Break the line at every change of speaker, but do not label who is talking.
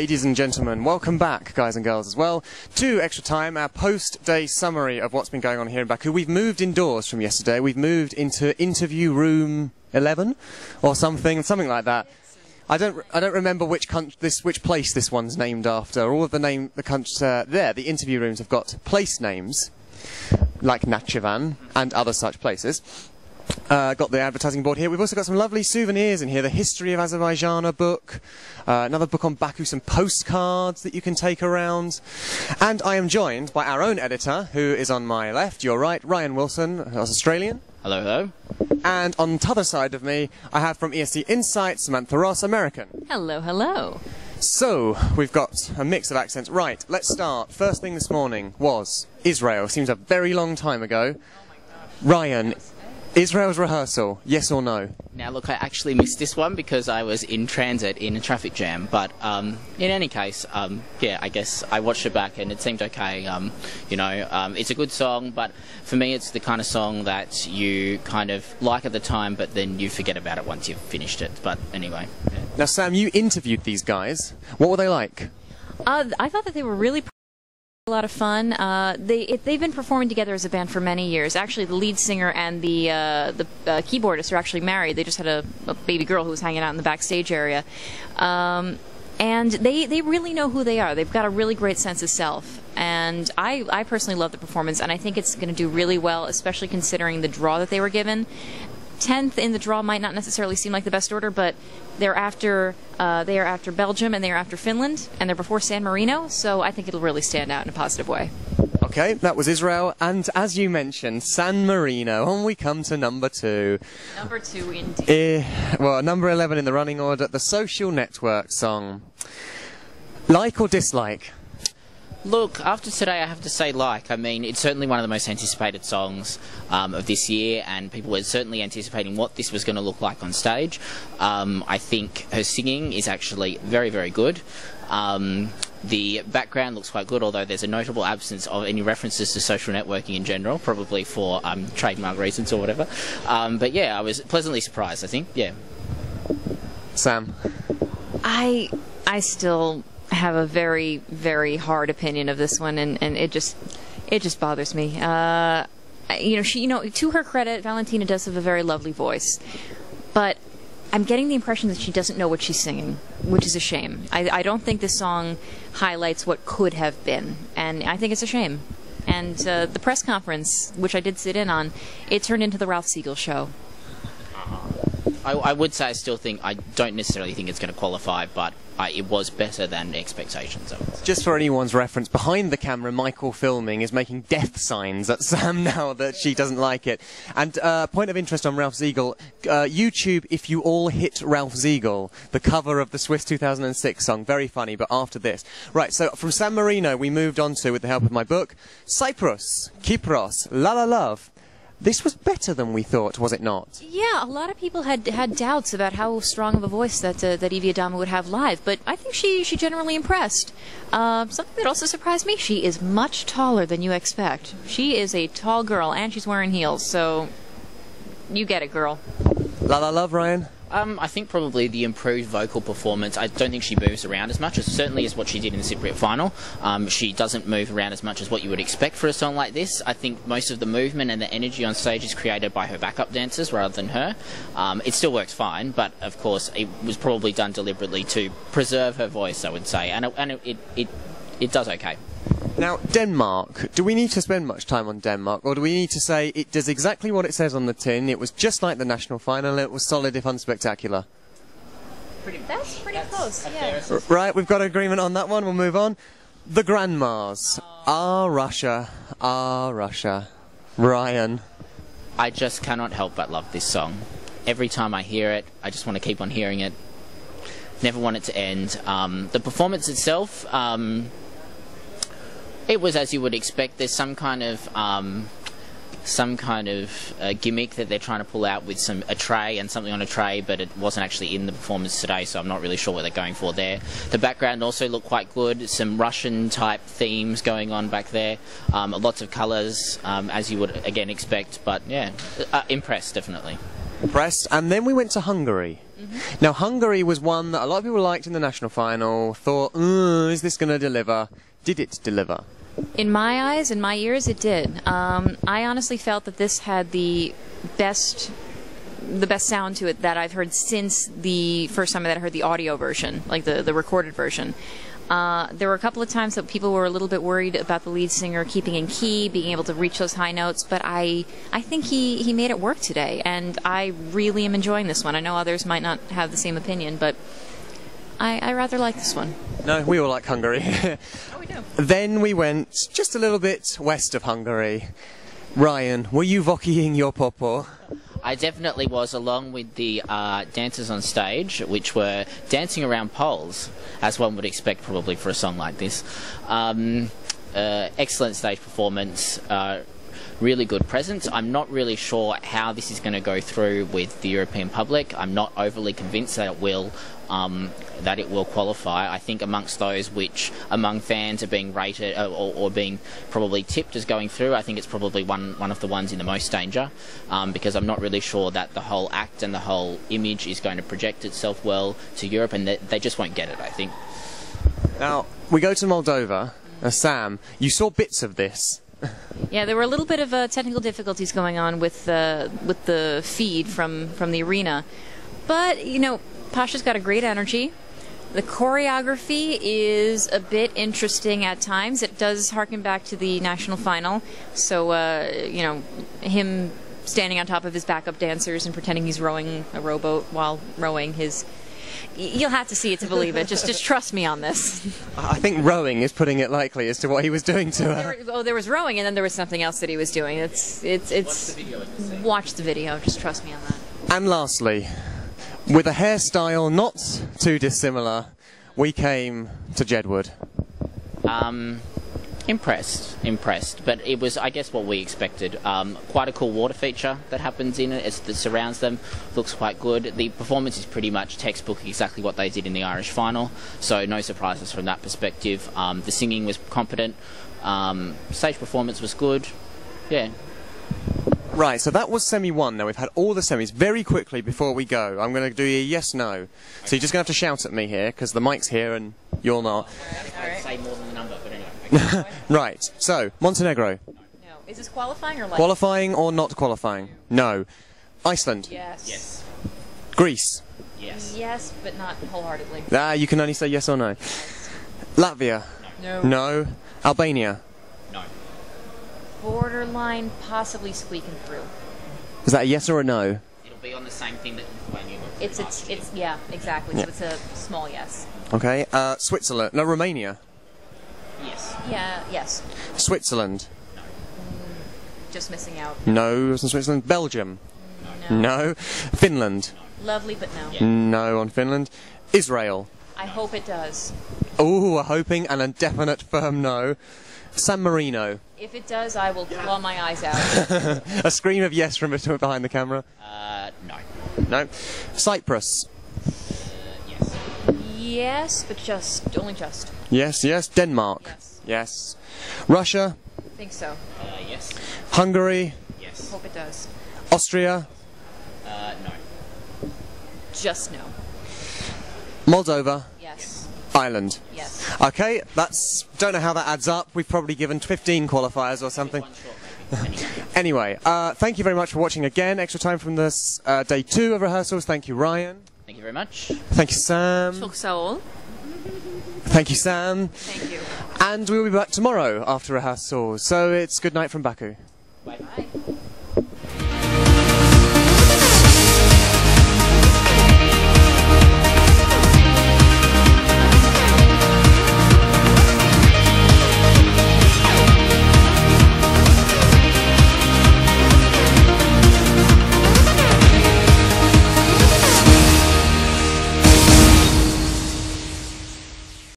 Ladies and gentlemen, welcome back, guys and girls as well, to Extra Time, our post-day summary of what's been going on here in Baku. We've moved indoors from yesterday. We've moved into interview room 11 or something like that. I don't remember which place this one's named after. All of the interview rooms have got place names, like Nachivan and other such places. Got the advertising board here. We've also got some lovely souvenirs in here. The History of Azerbaijan book, another book on Baku, some postcards that you can take around. And I am joined by our own editor, who is on my left, your right, Ryan Wilson, who's Australian.
Hello, hello.
And on the other side of me, I have from ESC Insight, Samantha Ross, American.
Hello, hello.
So, we've got a mix of accents. Right, let's start. First thing this morning was Israel. Seems a very long time ago. Ryan, Israel's rehearsal, yes or no?
Now look, I actually missed this one because I was in transit in a traffic jam, but in any case, yeah, I guess I watched it back and it seemed okay. It's a good song, but for me it's the kind of song that you kind of like at the time, but then you forget about it once you've finished it. But anyway. Yeah.
Now Sam, you interviewed these guys. What were they like?
I thought that they were really a lot of fun. They've been performing together as a band for many years. Actually, the lead singer and the keyboardist are actually married. They just had a baby girl who was hanging out in the backstage area. And they really know who they are. They've got a really great sense of self. And I personally love the performance, and I think it's going to do really well, especially considering the draw that they were given. 10th in the draw might not necessarily seem like the best order, but they are after Belgium and they are after Finland, and they're before San Marino, so I think it'll really stand out in a positive way.
Okay, that was Israel, and as you mentioned, San Marino, and we come to number 2.
Number 2, indeed.
Well, number 11 in the running order, the Social Network song. Like or dislike?
Look, after today I have to say like. I mean, it's certainly one of the most anticipated songs of this year, and people were certainly anticipating what this was going to look like on stage. I think her singing is actually very, very good. The background looks quite good, although there's a notable absence of any references to social networking in general, probably for trademark reasons or whatever. But yeah, I was pleasantly surprised, I think. Yeah.
Sam?
I still have a very, very hard opinion of this one, and it just bothers me. To her credit, Valentina does have a very lovely voice, but I'm getting the impression that she doesn't know what she's singing, which is a shame. I don't think this song highlights what could have been, and I think it's a shame. And the press conference, which I did sit in on, it turned into the Ralph Siegel show.
I would say I don't necessarily think it's going to qualify, but it was better than expectations.
Just for anyone's reference, behind the camera, Michael filming is making death signs at Sam now that she doesn't like it. And point of interest on Ralph Siegel, YouTube, if you all hit Ralph Siegel, the cover of the Swiss 2006 song, very funny, but after this. Right, so from San Marino we moved on to, with the help of my book, Cyprus, Kypros, La La Love. This was better than we thought, was it not?
Yeah, a lot of people had doubts about how strong of a voice that Evie Adama would have live, but I think she generally impressed. Something that also surprised me, she is much taller than you expect. She is a tall girl, and she's wearing heels, so you get it, girl.
La La Love, Ryan?
I think probably the improved vocal performance. I don't think she moves around as much, certainly as what she did in the Cypriot final. She doesn't move around as much as what you would expect for a song like this. I think most of the movement and the energy on stage is created by her backup dancers rather than her. It still works fine, but of course it was probably done deliberately to preserve her voice, I would say, and it does okay.
Now, Denmark, do we need to spend much time on Denmark, or do we need to say it does exactly what it says on the tin, it was just like the national final, it was solid if unspectacular?
That's pretty close, yeah.
Right, we've got agreement on that one, we'll move on. The Grandmas. Russia. Russia. Ryan.
I just cannot help but love this song. Every time I hear it, I just want to keep on hearing it. Never want it to end. The performance itself, it was as you would expect. There's some kind of gimmick that they're trying to pull out with a tray and something on a tray, but it wasn't actually in the performance today, so I'm not really sure what they're going for there. The background also looked quite good. Some Russian-type themes going on back there. Lots of colours, as you would, again, expect, but yeah, impressed, definitely.
Impressed. And then we went to Hungary. Now, Hungary was one that a lot of people liked in the national final, thought, is this going to deliver? Did it deliver?
In my eyes, in my ears, it did. I honestly felt that this had the best sound to it that I've heard since the first time that I heard the audio version, like the recorded version. There were a couple of times that people were a little bit worried about the lead singer keeping in key, being able to reach those high notes, but I think he made it work today, and I really am enjoying this one. I know others might not have the same opinion, but I rather like this one.
No, we all like Hungary.
Oh, we do.
Then we went just a little bit west of Hungary. Ryan, were you vokying your popo?
I definitely was, along with the dancers on stage, which were dancing around poles, as one would expect probably for a song like this. Excellent stage performance, really good presence. I'm not really sure how this is going to go through with the European public. I'm not overly convinced that it will qualify. I think amongst those which among fans are being rated or being probably tipped as going through, I think it's probably one of the ones in the most danger, because I'm not really sure that the whole act and the whole image is going to project itself well to Europe, and they just won't get it, I think.
Now, we go to Moldova. Sam, you saw bits of this.
Yeah, there were a little bit of technical difficulties going on with the feed from the arena, but you know, Pasha's got a great energy. The choreography is a bit interesting at times. It does harken back to the national final, so you know, him standing on top of his backup dancers and pretending he's rowing a rowboat while rowing his. You'll have to see it to believe it. Just trust me on this.
I think rowing is putting it likely as to what he was doing to her.
There was rowing, and then there was something else that he was doing. It's. Watch the video. Just trust me on that.
And lastly, with a hairstyle not too dissimilar, we came to Jedward.
Impressed, but it was, I guess, what we expected. Quite a cool water feature that happens in it that surrounds them. Looks quite good. The performance is pretty much textbook exactly what they did in the Irish final, so no surprises from that perspective. The singing was competent. Stage performance was good. Yeah.
Right, so that was semi-1. Now we've had all the semis. Very quickly before we go, I'm going to do a yes/no. So you're just going to have to shout at me here, because the mic's here and you're not.
I'd say more than the number, but anyway.
Right, so Montenegro.
No. Is this qualifying or like?
Qualifying or not qualifying? No. Iceland.
Yes.
Yes.
Greece.
Yes.
Yes, but not wholeheartedly.
You can only say yes or no. Latvia.
No.
No. Albania.
No.
Borderline, possibly squeaking through.
Is that a yes or a no?
It'll be on the same thing that Lithuania got.
It's yeah, exactly.
Yeah.
So it's a small yes.
Okay. Switzerland. No, Romania.
Yes.
Yeah. Yes.
Switzerland.
Just missing out.
No, it wasn't Switzerland. Belgium.
No.
No. Finland.
Lovely, but no.
Yeah.
No on Finland. Israel.
I hope it does.
Oh, we're hoping, and a definite firm no. San Marino.
If it does, I will claw my eyes out.
A scream of yes from behind the camera.
No.
No. Cyprus.
Yes.
Yes, but only just.
Yes, yes. Denmark.
Yes.
Yes. Russia.
I think so.
Yes.
Hungary.
Yes.
Hope it does.
Austria.
No.
Just no.
Moldova.
Yes.
Ireland.
Yes.
Okay, don't know how that adds up. We've probably given 15 qualifiers or something.
One short, maybe.
Anyway, thank you very much for watching again. Extra time from this day 2 of rehearsals. Thank you, Ryan.
Thank you very much.
Thank you, Sam.
Saul.
Thank you, Sam.
Thank you.
And we'll be back tomorrow after rehearsals. So it's good night from Baku.